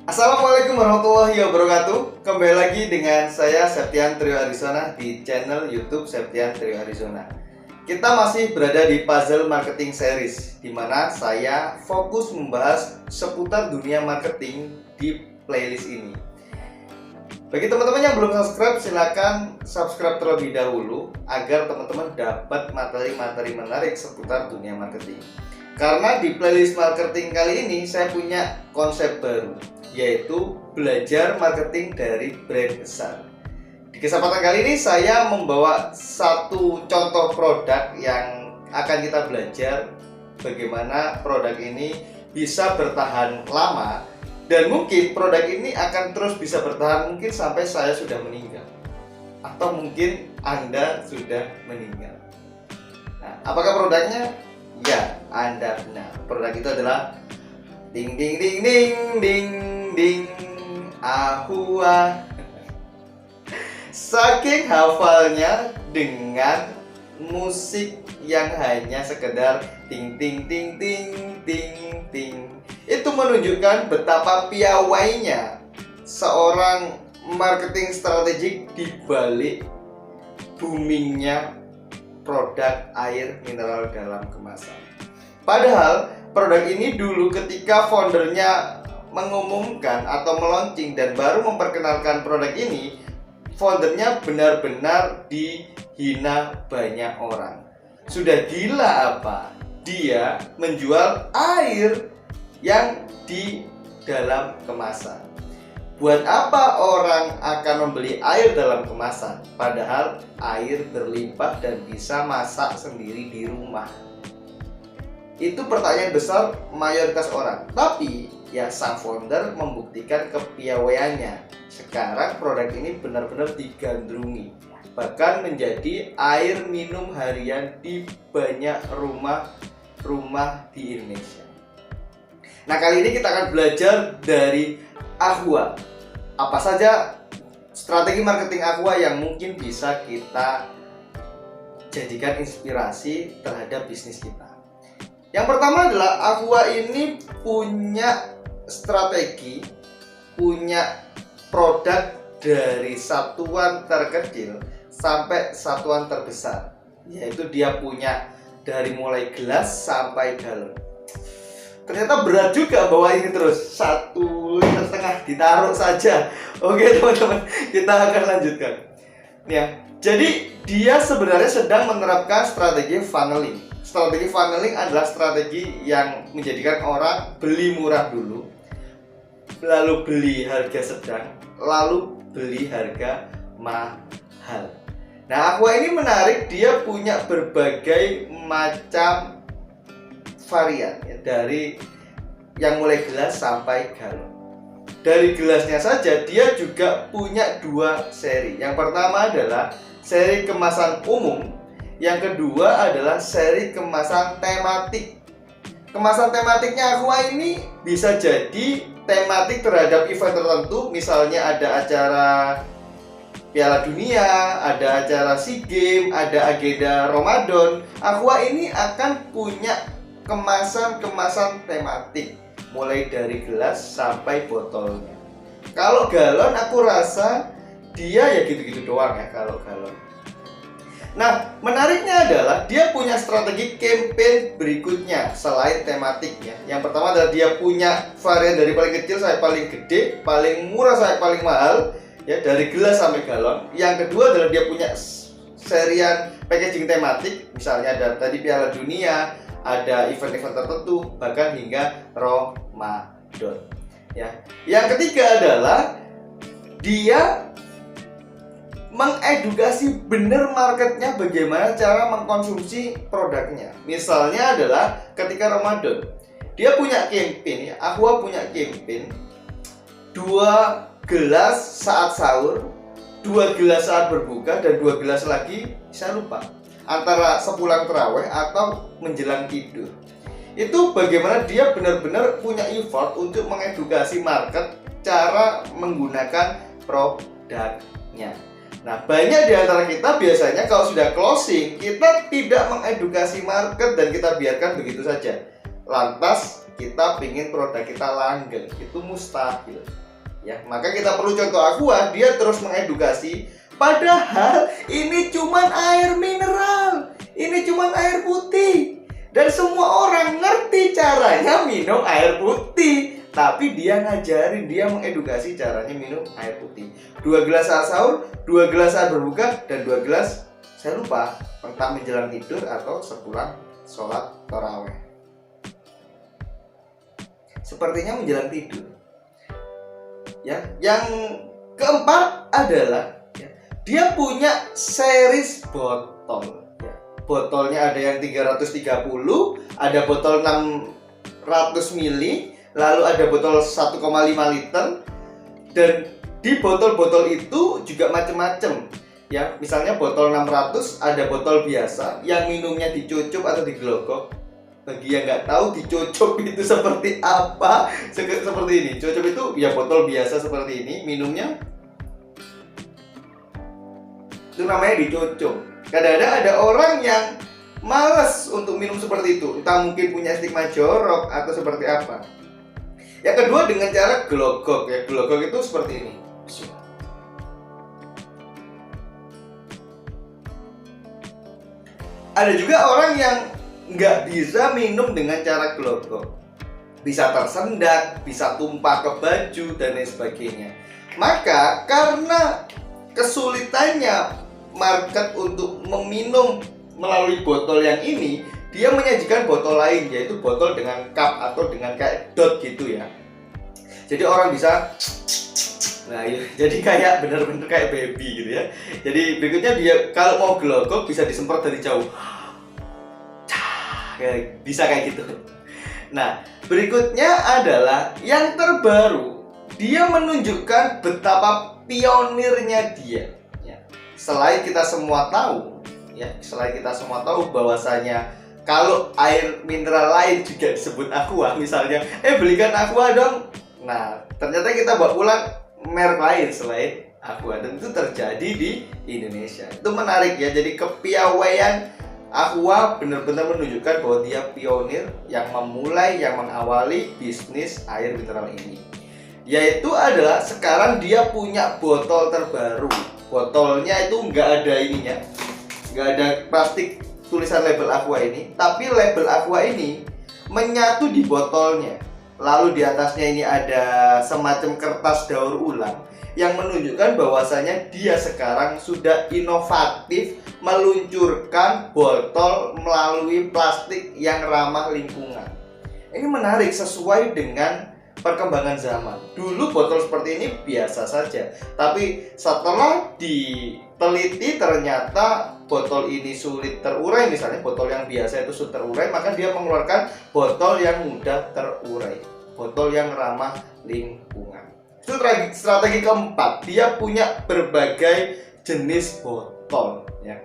Assalamualaikum warahmatullahi wabarakatuh. Kembali lagi dengan saya Septian Trio Arizona di channel YouTube Septian Trio Arizona. Kita masih berada di puzzle marketing series, di mana saya fokus membahas seputar dunia marketing di playlist ini. Bagi teman-teman yang belum subscribe, silakan subscribe terlebih dahulu agar teman-teman dapat materi-materi menarik seputar dunia marketing. Karena di playlist marketing kali ini saya punya konsep baru, yaitu belajar marketing dari brand besar. Di kesempatan kali ini saya membawa satu contoh produk yang akan kita belajar bagaimana produk ini bisa bertahan lama, dan mungkin produk ini akan terus bisa bertahan mungkin sampai saya sudah meninggal, atau mungkin Anda sudah meninggal. Nah, apakah produknya? Ya, Anda benar. Produk itu adalah ding ding ding ding ding ding Ahua. Saking hafalnya dengan musik yang hanya sekedar ting ting ting ting ting ting, itu menunjukkan betapa piawainya seorang marketing strategik di balik boomingnya produk air mineral dalam kemasan. Padahal produk ini dulu ketika foundernya mengumumkan atau meluncing dan baru memperkenalkan produk ini, foundernya benar-benar dihina banyak orang. Sudah gila apa? Dia menjual air yang di dalam kemasan. Buat apa orang akan membeli air dalam kemasan? Padahal air berlimpah dan bisa masak sendiri di rumah. Itu pertanyaan besar mayoritas orang. Tapi ya, sang founder membuktikan kepiawaiannya. Sekarang produk ini benar-benar digandrungi, bahkan menjadi air minum harian di banyak rumah di Indonesia. Nah, kali ini kita akan belajar dari Ahua. Apa saja strategi marketing Ahua yang mungkin bisa kita jadikan inspirasi terhadap bisnis kita. Yang pertama adalah Ahua ini punya strategi, punya produk dari satuan terkecil sampai satuan terbesar. Yaitu dia punya dari mulai gelas sampai galon. Ternyata berat juga bawa ini terus, 1,5 liter ditaruh saja. Oke teman-teman, kita akan lanjutkan ya. Jadi dia sebenarnya sedang menerapkan strategi funneling. Strategi funneling adalah strategi yang menjadikan orang beli murah dulu, lalu beli harga sedang, lalu beli harga mahal. Nah, Ahua ini menarik, dia punya berbagai macam varian ya, dari yang mulai gelas sampai galon. Dari gelasnya saja dia juga punya 2 seri. Yang pertama adalah seri kemasan umum, yang kedua adalah seri kemasan tematik. Kemasan tematiknya Ahua ini bisa jadi tematik terhadap event tertentu, misalnya ada acara Piala Dunia, ada acara SEA Games, ada agenda Ramadan. Ahua ini akan punya kemasan-kemasan tematik, mulai dari gelas sampai botolnya. Kalau galon aku rasa dia ya gitu-gitu doang ya kalau galon. Nah, menariknya adalah dia punya strategi campaign berikutnya selain tematiknya. Yang pertama adalah dia punya varian dari paling kecil sampai paling gede, paling murah sampai paling mahal, ya, dari gelas sampai galon. Yang kedua adalah dia punya serian packaging tematik, misalnya ada tadi Piala Dunia, ada event-event tertentu, bahkan hingga Ramadan. Ya. Yang ketiga adalah dia mengedukasi benar marketnya bagaimana cara mengkonsumsi produknya. Misalnya adalah ketika Ramadan, dia punya campaign, ya, Ahua punya campaign 2 gelas saat sahur, 2 gelas saat berbuka, dan 2 gelas lagi saya lupa, antara sepulang terawih atau menjelang tidur. Itu bagaimana dia benar-benar punya effort untuk mengedukasi market cara menggunakan produknya. Nah, banyak di antara kita biasanya kalau sudah closing, kita tidak mengedukasi market dan kita biarkan begitu saja. Lantas kita pingin produk kita langgeng, itu mustahil. Ya, maka kita perlu contoh Aqua, dia terus mengedukasi. Padahal ini cuman air mineral, ini cuman air putih, dan semua orang ngerti caranya minum air putih. Tapi dia ngajarin, dia mengedukasi caranya minum air putih. 2 gelas saat sahur, 2 gelas saat berbuka, dan 2 gelas, saya lupa, entah menjelang tidur atau sepulang sholat tarawih. Sepertinya menjelang tidur. Ya, yang keempat adalah ya, dia punya series botol. Ya, botolnya ada yang 330, ada botol 600 ml, lalu ada botol 1,5 liter, dan di botol-botol itu juga macam-macam. Ya, misalnya botol 600 ada botol biasa yang minumnya dicucup atau digelogok. Bagi yang nggak tahu dicucup itu seperti apa, seperti ini. Cucup itu ya botol biasa seperti ini, minumnya itu namanya dicucup. Kadang-kadang ada orang yang malas untuk minum seperti itu, entah mungkin punya stigma jorok atau seperti apa. Yang kedua dengan cara gelogok. Ya, gelogok itu seperti ini. Ada juga orang yang nggak bisa minum dengan cara gelogok, bisa tersendat, bisa tumpah ke baju dan lain sebagainya. Maka karena kesulitannya market untuk meminum melalui botol yang ini, dia menyajikan botol lain, yaitu botol dengan cup atau dengan kayak dot gitu ya. Jadi orang bisa, nah ya, jadi kayak bener-bener kayak baby gitu ya. Jadi berikutnya dia kalau mau gelogok bisa disemprot dari jauh, bisa kayak gitu. Nah, berikutnya adalah yang terbaru. Dia menunjukkan betapa pionirnya dia. Ya. Selain kita semua tahu, bahwasanya kalau air mineral lain juga disebut Aqua, misalnya, belikan Aqua dong. Nah, ternyata kita bawa pulang merek lain selain Aqua, dan itu terjadi di Indonesia. Itu menarik ya. Jadi kepiawaian Aqua benar-benar menunjukkan bahwa dia pionir yang memulai, yang mengawali bisnis air mineral ini. Yaitu adalah sekarang dia punya botol terbaru. Botolnya itu nggak ada ininya, nggak ada plastik tulisan label Aqua ini, tapi label Aqua ini menyatu di botolnya. Lalu di atasnya ini ada semacam kertas daur ulang yang menunjukkan bahwasanya dia sekarang sudah inovatif meluncurkan botol melalui plastik yang ramah lingkungan. Ini menarik sesuai dengan perkembangan zaman. Dulu botol seperti ini biasa saja, tapi setelah diteliti ternyata botol ini sulit terurai. Misalnya botol yang biasa itu sulit terurai, maka dia mengeluarkan botol yang mudah terurai, botol yang ramah lingkungan. Itu strategi keempat, dia punya berbagai jenis botol ya.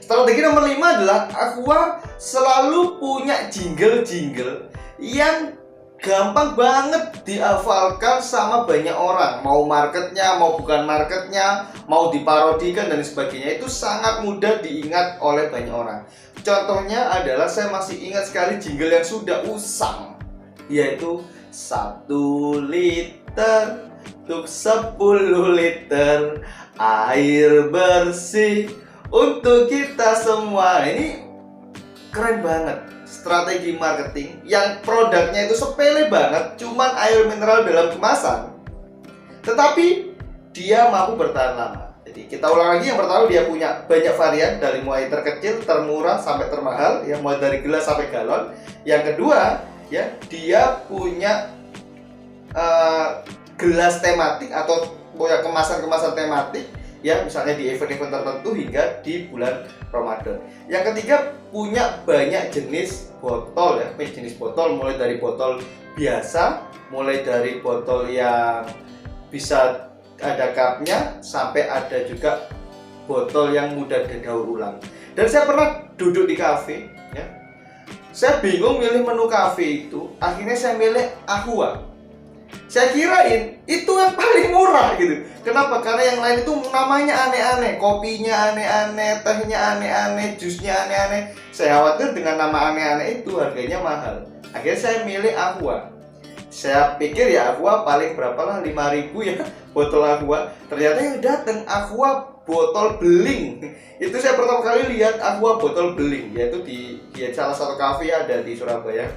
Strategi nomor 5 adalah Aqua selalu punya jingle-jingle yang gampang banget dihafalkan sama banyak orang. Mau marketnya, mau bukan marketnya, mau diparodikan dan sebagainya, itu sangat mudah diingat oleh banyak orang. Contohnya adalah saya masih ingat sekali jingle yang sudah usang, yaitu 1 liter untuk 10 liter air bersih untuk kita semua. Ini keren banget, strategi marketing yang produknya itu sepele banget, cuman air mineral dalam kemasan, tetapi dia mampu bertahan lama. Jadi kita ulang lagi, yang pertama dia punya banyak varian dari mulai terkecil, termurah sampai termahal, ya mulai dari gelas sampai galon. Yang kedua ya, dia punya gelas tematik atau kemasan-kemasan tematik ya, misalnya di event-event tertentu hingga di bulan Ramadan. Yang ketiga punya banyak jenis botol ya, jenis botol mulai dari botol biasa, mulai dari botol yang bisa ada cupnya, sampai ada juga botol yang mudah didaur ulang. Dan saya pernah duduk di kafe ya, saya bingung milih menu kafe itu, akhirnya saya milih Aqua. Saya kirain itu yang paling murah gitu. Kenapa? Karena yang lain itu namanya aneh-aneh, kopinya aneh-aneh, tehnya aneh-aneh, jusnya aneh-aneh. Saya khawatir dengan nama aneh-aneh itu harganya mahal. Akhirnya saya milih Aqua. Saya pikir ya Aqua paling berapa lah, 5.000 ya botol Aqua. Ternyata yang datang Aqua botol beling. Itu saya pertama kali lihat Aqua botol beling, yaitu di salah satu kafe ada di Surabaya.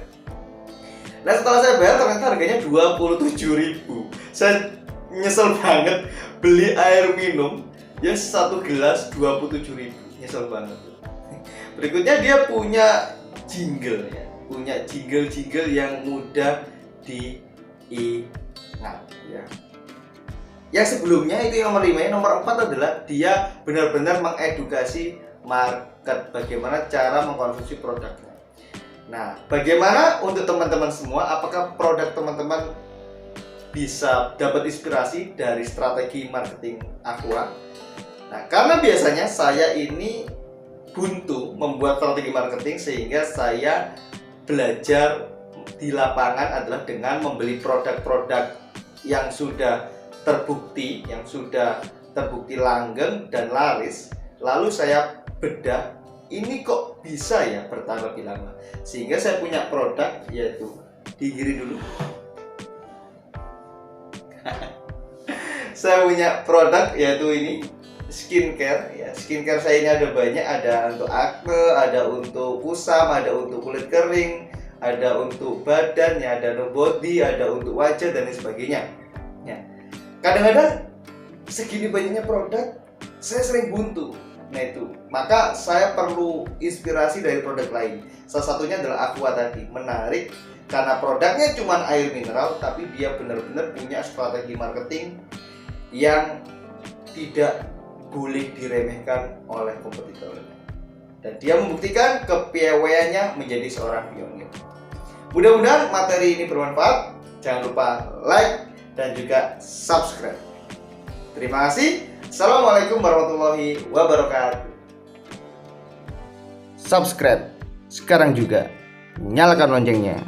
Nah setelah saya bayar ternyata harganya 27.000. Saya nyesel banget beli air minum ya satu gelas 27.000. Nyesel banget. Berikutnya dia punya jingle ya, punya jingle yang mudah diingat ya. Yang sebelumnya itu yang nomor 5, yang nomor 4 adalah dia benar-benar mengedukasi market, bagaimana cara mengkonsumsi produknya. Nah, bagaimana untuk teman-teman semua, apakah produk teman-teman bisa dapat inspirasi dari strategi marketing Aqua? Nah, karena biasanya saya ini buntu membuat strategi marketing, sehingga saya belajar di lapangan adalah dengan membeli produk-produk yang sudah terbukti, langgeng dan laris, lalu saya bedah, ini kok bisa ya bertahan lebih lama. Sehingga saya punya produk, yaitu digiri dulu. Saya punya produk yaitu ini skincare ya. Skincare saya ini ada banyak, ada untuk akne, ada untuk kusam, ada untuk kulit kering, ada untuk badan ya, ada untuk body, ada untuk wajah dan lain sebagainya ya. Kadang-kadang segini banyaknya produk saya sering buntu. Nah itu, maka saya perlu inspirasi dari produk lain. Salah satunya adalah Aqua tadi. Menarik karena produknya cuma air mineral, tapi dia benar-benar punya strategi marketing yang tidak boleh diremehkan oleh kompetitornya. Dan dia membuktikan kepiawaiannya menjadi seorang pionir. Mudah-mudahan materi ini bermanfaat. Jangan lupa like dan juga subscribe. Terima kasih. Assalamualaikum warahmatullahi wabarakatuh. Subscribe sekarang juga. Nyalakan loncengnya.